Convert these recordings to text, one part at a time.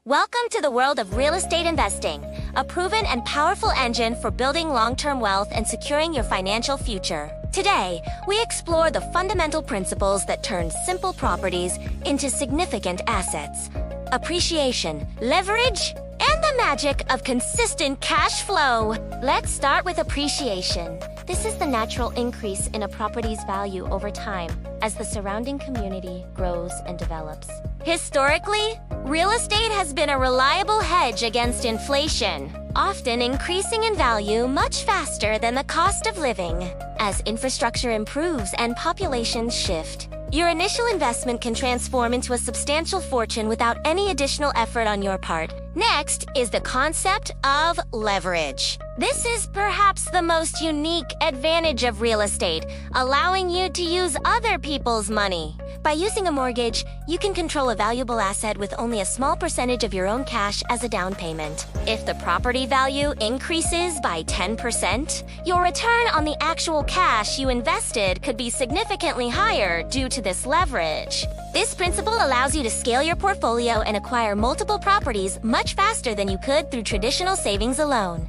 Welcome to the world of real estate investing, a proven and powerful engine for building long-term wealth and securing your financial future. Today, we explore the fundamental principles that turn simple properties into significant assets. Appreciation, leverage, and the magic of consistent cash flow. Let's start with appreciation. This is the natural increase in a property's value over time as the surrounding community grows and develops. Historically, real estate has been a reliable hedge against inflation, often increasing in value much faster than the cost of living. As infrastructure improves and populations shift, your initial investment can transform into a substantial fortune without any additional effort on your part. Next is the concept of leverage. This is perhaps the most unique advantage of real estate, allowing you to use other people's money. By using a mortgage, you can control a valuable asset with only a small percentage of your own cash as a down payment. If the property value increases by 10%, your return on the actual cash you invested could be significantly higher due to this leverage. This principle allows you to scale your portfolio and acquire multiple properties much faster than you could through traditional savings alone.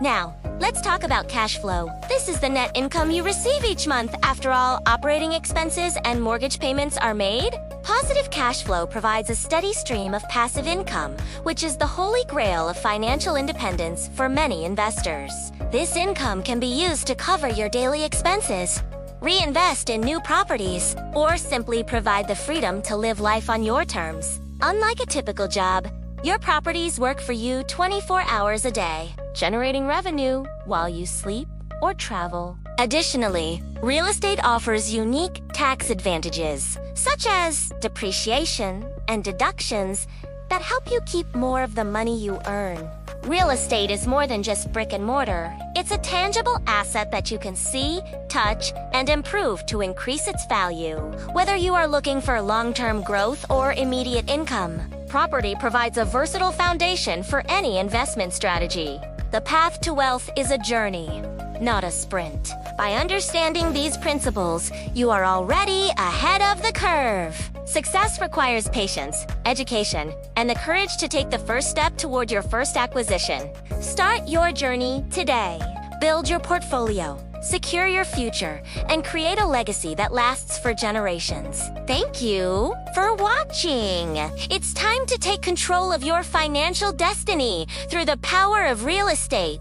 Now, let's talk about cash flow. This is the net income you receive each month after all operating expenses and mortgage payments are made. Positive cash flow provides a steady stream of passive income, which is the holy grail of financial independence for many investors. This income can be used to cover your daily expenses, reinvest in new properties, or simply provide the freedom to live life on your terms. Unlike a typical job, your properties work for you 24 hours a day, generating revenue while you sleep or travel. Additionally, real estate offers unique tax advantages, such as depreciation and deductions that help you keep more of the money you earn. Real estate is more than just brick and mortar. It's a tangible asset that you can see, touch, and improve to increase its value. Whether you are looking for long-term growth or immediate income, property provides a versatile foundation for any investment strategy. The path to wealth is a journey, not a sprint. By understanding these principles, you are already ahead of the curve. Success requires patience, education, and the courage to take the first step toward your first acquisition. Start your journey today. Build your portfolio, secure your future, and create a legacy that lasts for generations. Thank you for watching. It's time to take control of your financial destiny through the power of real estate.